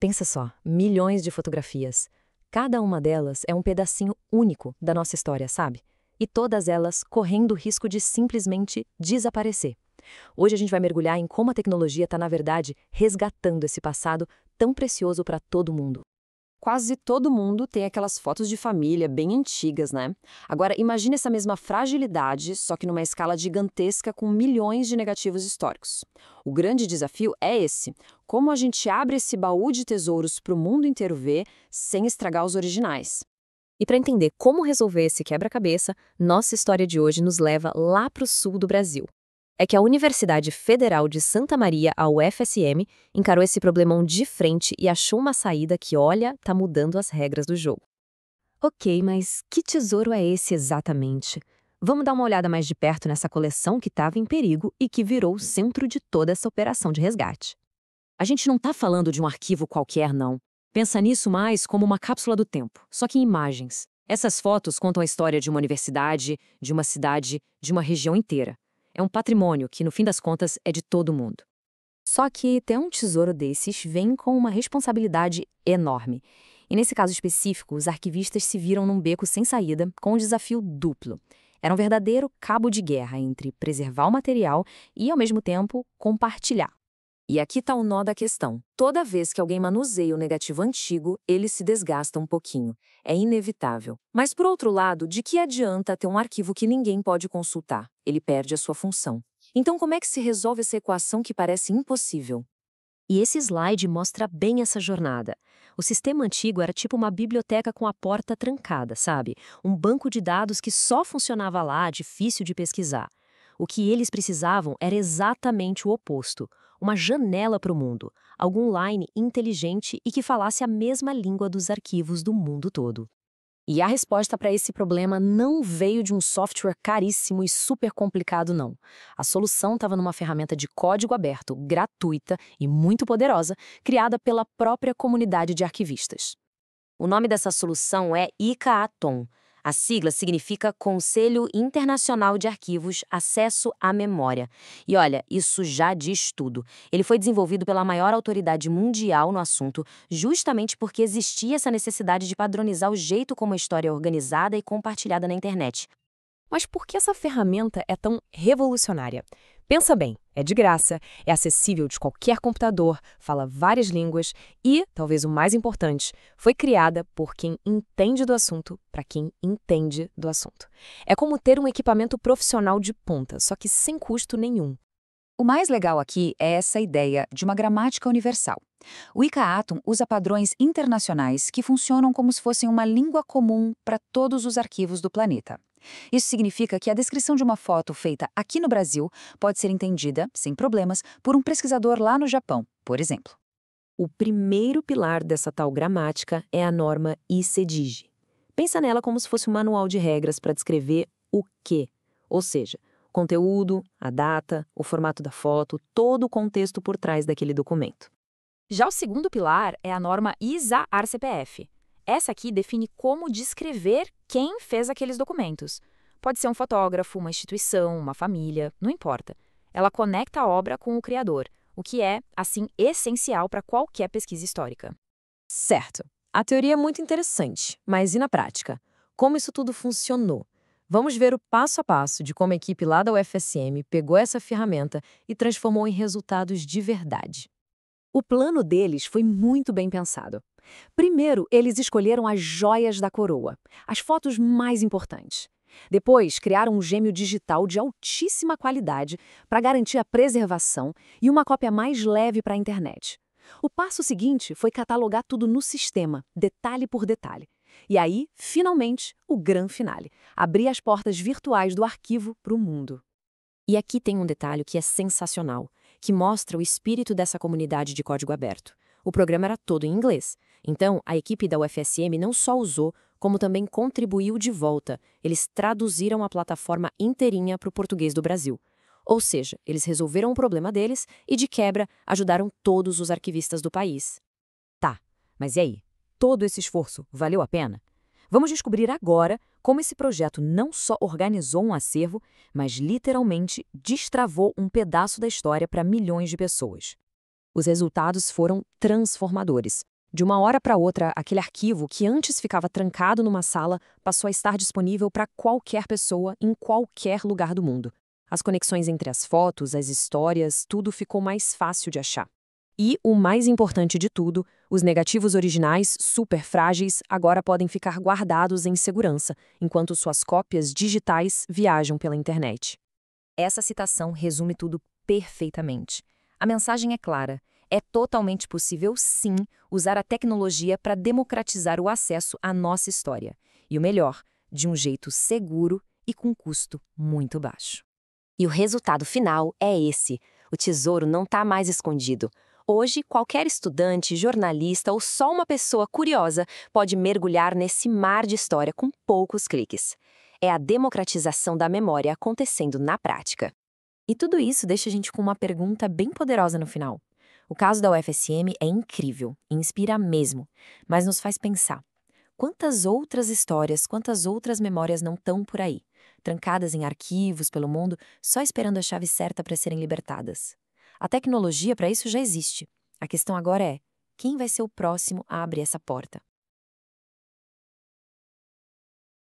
Pensa só, milhões de fotografias. Cada uma delas é um pedacinho único da nossa história, sabe? E todas elas correndo o risco de simplesmente desaparecer. Hoje a gente vai mergulhar em como a tecnologia está, na verdade, resgatando esse passado tão precioso para todo mundo. Quase todo mundo tem aquelas fotos de família bem antigas, né? Agora, imagine essa mesma fragilidade, só que numa escala gigantesca com milhões de negativos históricos. O grande desafio é esse: como a gente abre esse baú de tesouros para o mundo inteiro ver, sem estragar os originais. E para entender como resolver esse quebra-cabeça, nossa história de hoje nos leva lá para o sul do Brasil. É que a Universidade Federal de Santa Maria, a UFSM, encarou esse problemão de frente e achou uma saída que, olha, tá mudando as regras do jogo. Ok, mas que tesouro é esse exatamente? Vamos dar uma olhada mais de perto nessa coleção que estava em perigo e que virou o centro de toda essa operação de resgate. A gente não está falando de um arquivo qualquer, não. Pensa nisso mais como uma cápsula do tempo, só que em imagens. Essas fotos contam a história de uma universidade, de uma cidade, de uma região inteira. É um patrimônio que, no fim das contas, é de todo mundo. Só que ter um tesouro desses vem com uma responsabilidade enorme. E nesse caso específico, os arquivistas se viram num beco sem saída, com um desafio duplo. Era um verdadeiro cabo de guerra entre preservar o material e, ao mesmo tempo, compartilhar. E aqui está o nó da questão. Toda vez que alguém manuseia o negativo antigo, ele se desgasta um pouquinho. É inevitável. Mas, por outro lado, de que adianta ter um arquivo que ninguém pode consultar? Ele perde a sua função. Então, como é que se resolve essa equação que parece impossível? E esse slide mostra bem essa jornada. O sistema antigo era tipo uma biblioteca com a porta trancada, sabe? Um banco de dados que só funcionava lá, difícil de pesquisar. O que eles precisavam era exatamente o oposto. Uma janela para o mundo, algo online inteligente e que falasse a mesma língua dos arquivos do mundo todo. E a resposta para esse problema não veio de um software caríssimo e super complicado, não. A solução estava numa ferramenta de código aberto, gratuita e muito poderosa, criada pela própria comunidade de arquivistas. O nome dessa solução é ICAATOM. A sigla significa Conselho Internacional de Arquivos Acesso à Memória. E olha, isso já diz tudo. Ele foi desenvolvido pela maior autoridade mundial no assunto, justamente porque existia essa necessidade de padronizar o jeito como a história é organizada e compartilhada na internet. Mas por que essa ferramenta é tão revolucionária? Pensa bem, é de graça, é acessível de qualquer computador, fala várias línguas e, talvez o mais importante, foi criada por quem entende do assunto para quem entende do assunto. É como ter um equipamento profissional de ponta, só que sem custo nenhum. O mais legal aqui é essa ideia de uma gramática universal. O ICAATOM usa padrões internacionais que funcionam como se fossem uma língua comum para todos os arquivos do planeta. Isso significa que a descrição de uma foto feita aqui no Brasil pode ser entendida, sem problemas, por um pesquisador lá no Japão, por exemplo. O primeiro pilar dessa tal gramática é a norma ICEDIG. Pensa nela como se fosse um manual de regras para descrever o quê, ou seja, o conteúdo, a data, o formato da foto, todo o contexto por trás daquele documento. Já o segundo pilar é a norma ISA-ARCPF. Essa aqui define como descrever quem fez aqueles documentos. Pode ser um fotógrafo, uma instituição, uma família, não importa. Ela conecta a obra com o criador, o que é, assim, essencial para qualquer pesquisa histórica. Certo. A teoria é muito interessante, mas e na prática? Como isso tudo funcionou? Vamos ver o passo a passo de como a equipe lá da UFSM pegou essa ferramenta e transformou em resultados de verdade. O plano deles foi muito bem pensado. Primeiro, eles escolheram as joias da coroa, as fotos mais importantes. Depois, criaram um gêmeo digital de altíssima qualidade para garantir a preservação e uma cópia mais leve para a internet. O passo seguinte foi catalogar tudo no sistema, detalhe por detalhe. E aí, finalmente, o grande finale, abrir as portas virtuais do arquivo para o mundo. E aqui tem um detalhe que é sensacional, que mostra o espírito dessa comunidade de código aberto. O programa era todo em inglês, então a equipe da UFSM não só usou, como também contribuiu de volta. Eles traduziram a plataforma inteirinha para o português do Brasil. Ou seja, eles resolveram o problema deles e, de quebra, ajudaram todos os arquivistas do país. Tá, mas e aí? Todo esse esforço valeu a pena? Vamos descobrir agora como esse projeto não só organizou um acervo, mas literalmente destravou um pedaço da história para milhões de pessoas. Os resultados foram transformadores. De uma hora para outra, aquele arquivo que antes ficava trancado numa sala passou a estar disponível para qualquer pessoa em qualquer lugar do mundo. As conexões entre as fotos, as histórias, tudo ficou mais fácil de achar. E, o mais importante de tudo, os negativos originais, super frágeis, agora podem ficar guardados em segurança, enquanto suas cópias digitais viajam pela internet. Essa citação resume tudo perfeitamente. A mensagem é clara. É totalmente possível, sim, usar a tecnologia para democratizar o acesso à nossa história. E o melhor, de um jeito seguro e com custo muito baixo. E o resultado final é esse. O tesouro não está mais escondido. Hoje, qualquer estudante, jornalista ou só uma pessoa curiosa pode mergulhar nesse mar de história com poucos cliques. É a democratização da memória acontecendo na prática. E tudo isso deixa a gente com uma pergunta bem poderosa no final. O caso da UFSM é incrível, inspira mesmo, mas nos faz pensar. Quantas outras histórias, quantas outras memórias não estão por aí, trancadas em arquivos pelo mundo, só esperando a chave certa para serem libertadas? A tecnologia para isso já existe. A questão agora é, quem vai ser o próximo a abrir essa porta?